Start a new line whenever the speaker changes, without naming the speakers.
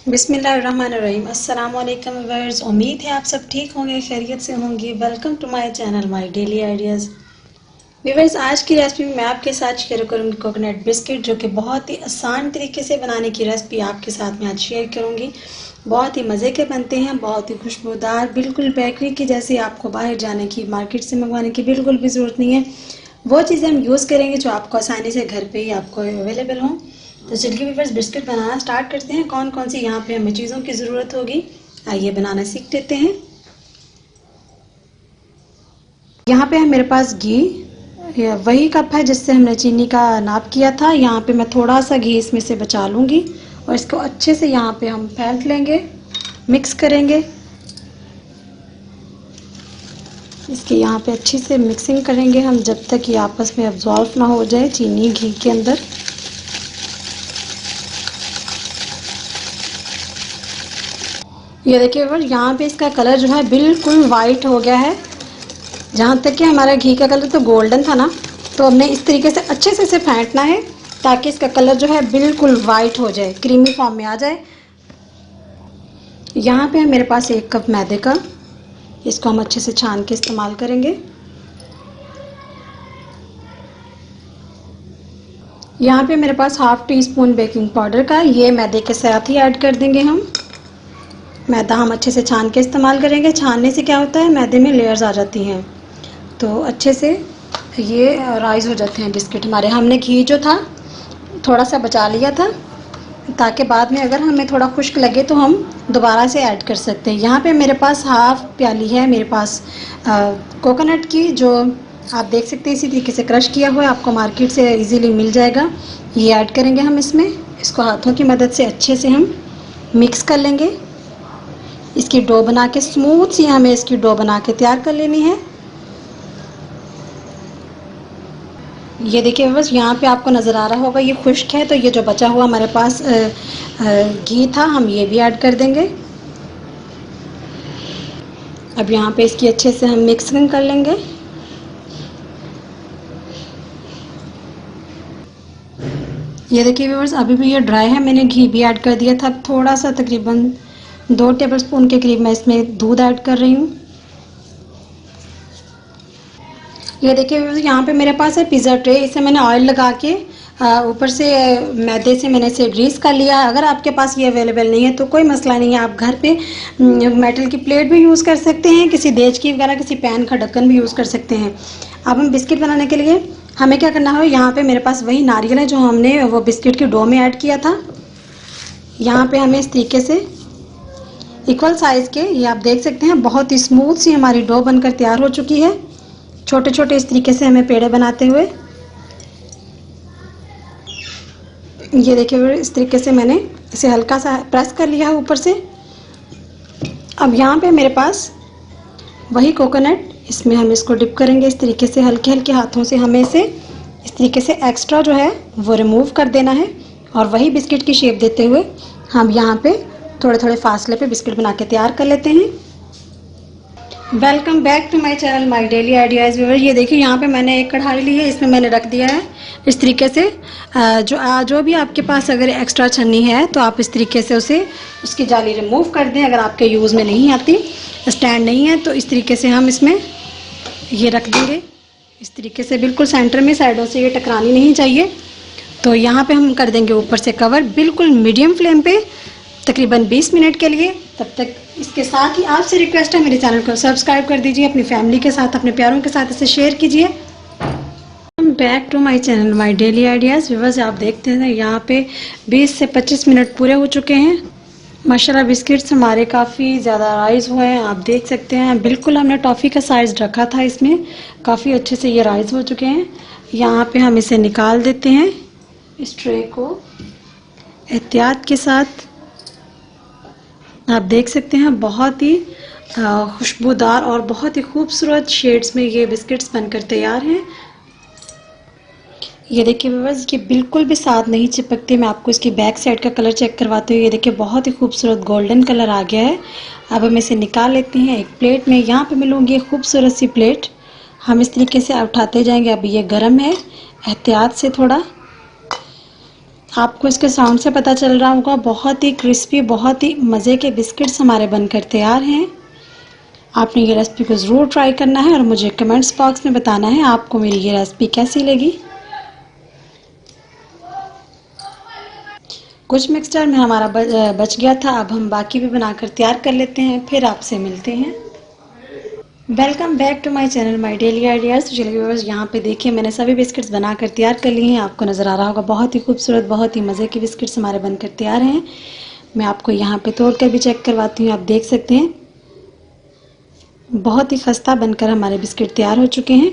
बिस्मिल्लाहिर्रहमानिर्रहीम। अस्सलाम वालेकुम व्यूअर्स, उम्मीद है आप सब ठीक होंगे, खैरियत से होंगे। Welcome to my channel my daily ideas. Viewers, आज की रेसिपी में मैं आपके साथ शेयर करूंगी कोकोनट बिस्किट, जो कि बहुत ही आसान तरीके से बनाने की रेसिपी आपके साथ मैं आज शेयर करूंगी। बहुत ही मज़े के बनते हैं, बहुत ही खुशबूदार, बिल्कुल बेकरी की जैसे। आपको बाहर जाने की, मार्केट से मंगवाने की बिल्कुल भी ज़रूरत नहीं है। वो चीज़ें हम यूज़ करेंगे जो आपको आसानी से घर पे ही आपको अवेलेबल हों। तो चलिए व्यूअर्स, बिस्किट बनाना स्टार्ट करते हैं। कौन कौन सी यहाँ पे हमें चीज़ों की ज़रूरत होगी, आइए बनाना सीख लेते हैं। यहाँ पे है मेरे पास घी, वही कप है जिससे हमने चीनी का नाप किया था। यहाँ पे मैं थोड़ा सा घी इसमें से बचा लूँगी और इसको अच्छे से यहाँ पे हम फेंट लेंगे, मिक्स करेंगे। इसकी यहाँ पे अच्छी से मिक्सिंग करेंगे हम जब तक ये आपस में अब्जॉर्व ना हो जाए चीनी घी के अंदर। ये देखिए व्यूअर्स, यहाँ पे इसका कलर जो है बिल्कुल वाइट हो गया है। जहाँ तक कि हमारा घी का कलर तो गोल्डन था ना, तो हमने इस तरीके से अच्छे से इसे फेंटना है ताकि इसका कलर जो है बिल्कुल वाइट हो जाए, क्रीमी फॉर्म में आ जाए। यहाँ पे है मेरे पास 1 कप मैदे का, इसको हम अच्छे से छान के इस्तेमाल करेंगे। यहाँ पे मेरे पास half teaspoon baking powder का, ये मैदे के साथ ही ऐड कर देंगे हम। मैदा हम अच्छे से छान के इस्तेमाल करेंगे। छानने से क्या होता है, मैदे में लेयर्स आ जाती हैं तो अच्छे से ये राइज हो जाते हैं बिस्किट हमारे। हमने घी जो था थोड़ा सा बचा लिया था ताकि बाद में अगर हमें थोड़ा खुश्क लगे तो हम दोबारा से ऐड कर सकते हैं। यहाँ पे मेरे पास हाफ प्याली है मेरे पास कोकोनट की, जो आप देख सकते हैं इसी तरीके से क्रश किया हुआ है, आपको मार्केट से इजीली मिल जाएगा। ये ऐड करेंगे हम इसमें। इसको हाथों की मदद से अच्छे से हम मिक्स कर लेंगे। इसकी डो बना के स्मूथ सी हमें इसकी डो बना के तैयार कर लेनी है। ये देखिए बस यहाँ पे आपको नज़र आ रहा होगा ये खुश्क है, तो ये जो बचा हुआ हमारे पास घी था हम ये भी ऐड कर देंगे। अब यहाँ पे इसकी अच्छे से हम मिक्सिंग कर लेंगे। ये देखिए व्यूअर्स, अभी भी ये ड्राई है, मैंने घी भी ऐड कर दिया था। अब थोड़ा सा तकरीबन 2 टेबलस्पून के करीब मैं इसमें दूध ऐड कर रही हूँ। ये देखिए यहाँ पे मेरे पास है पिज़्ज़ा ट्रे, इसे मैंने ऑयल लगा के ऊपर से मैदे से मैंने इसे ग्रीस कर लिया। अगर आपके पास ये अवेलेबल नहीं है तो कोई मसला नहीं है, आप घर पे मेटल की प्लेट भी यूज़ कर सकते हैं, किसी देज की वगैरह किसी पैन का ढक्कन भी यूज़ कर सकते हैं। अब हम बिस्किट बनाने के लिए हमें क्या करना है, यहाँ पे मेरे पास वही नारियल है जो हमने वो बिस्किट की डो में ऐड किया था। यहाँ पे हमें इस तरीके से इक्वल साइज़ के, ये आप देख सकते हैं बहुत ही स्मूथ सी हमारी डो बनकर तैयार हो चुकी है। छोटे छोटे इस तरीके से हमें पेड़े बनाते हुए, ये देखिए इस तरीके से मैंने इसे हल्का सा प्रेस कर लिया है ऊपर से। अब यहाँ पे मेरे पास वही कोकोनट, इसमें हम इसको डिप करेंगे इस तरीके से, हल्के हल्के हाथों से हमें इसे इस तरीके से एक्स्ट्रा जो है वो रिमूव कर देना है। और वही बिस्किट की शेप देते हुए हम यहाँ पे थोड़े थोड़े फासले पे बिस्किट बना के तैयार कर लेते हैं। Welcome back to my channel my daily ideas viewer. ये देखिए यहाँ पे मैंने एक कढ़ाई ली है, इसमें मैंने रख दिया है इस तरीके से जो भी आपके पास अगर एक्स्ट्रा छन्नी है तो आप इस तरीके से उसे उसकी जाली रिमूव कर दें। अगर आपके यूज़ में नहीं आती, स्टैंड नहीं है, तो इस तरीके से हम इसमें ये रख देंगे इस तरीके से बिल्कुल सेंटर में, साइडों से ये टकरानी नहीं चाहिए। तो यहाँ पे हम कर देंगे ऊपर से कवर बिल्कुल मीडियम फ्लेम पे तकरीबन 20 मिनट के लिए। तब तक इसके साथ ही आपसे रिक्वेस्ट है, मेरे चैनल को सब्सक्राइब कर दीजिए, अपनी फैमिली के साथ अपने प्यारों के साथ इसे शेयर कीजिए। Back to my channel my daily ideas viewers, आप देखते हैं यहाँ पे 20 से 25 मिनट पूरे हो चुके हैं। माशाल्लाह बिस्किट्स हमारे काफ़ी ज़्यादा राइज़ हुए हैं, आप देख सकते हैं। बिल्कुल हमने टॉफ़ी का साइज़ रखा था, इसमें काफ़ी अच्छे से ये राइज़ हो चुके हैं। यहाँ पे हम इसे निकाल देते हैं इस ट्रे को एहतियात के साथ। आप देख सकते हैं बहुत ही खुशबूदार और बहुत ही खूबसूरत शेड्स में ये बिस्किट्स बनकर तैयार हैं। ये देखिए व्यूअर्स, ये बिल्कुल भी साथ नहीं चिपकते। मैं आपको इसकी बैक साइड का कलर चेक करवाती हूँ। ये देखिए बहुत ही खूबसूरत गोल्डन कलर आ गया है। अब हम इसे निकाल लेते हैं एक प्लेट में। यहाँ पे मैं लूँगी एक खूबसूरत सी प्लेट, हम इस तरीके से उठाते जाएंगे। अभी ये गर्म है, एहतियात से थोड़ा आपको इसके साउंड से पता चल रहा होगा, बहुत ही क्रिस्पी, बहुत ही मज़े के बिस्किट्स हमारे बनकर तैयार हैं। आपने ये रेसिपी को ज़रूर ट्राई करना है और मुझे कमेंट्स बॉक्स में बताना है आपको मेरी ये रेसिपी कैसी लगी। कुछ मिक्सचर में हमारा बच गया था, अब हम बाकी भी बनाकर तैयार कर लेते हैं, फिर आपसे मिलते हैं। Welcome back to my channel my daily ideas. चलिए व्यूअर्स, यहाँ पे देखिए मैंने सभी बिस्किट्स बनाकर तैयार कर लिए हैं। आपको नज़र आ रहा होगा बहुत ही खूबसूरत, बहुत ही मज़े के बिस्किट्स हमारे बनकर तैयार हैं। मैं आपको यहाँ पे तोड़ कर भी चेक करवाती हूँ। आप देख सकते हैं बहुत ही खस्ता बनकर हमारे बिस्किट तैयार हो चुके हैं।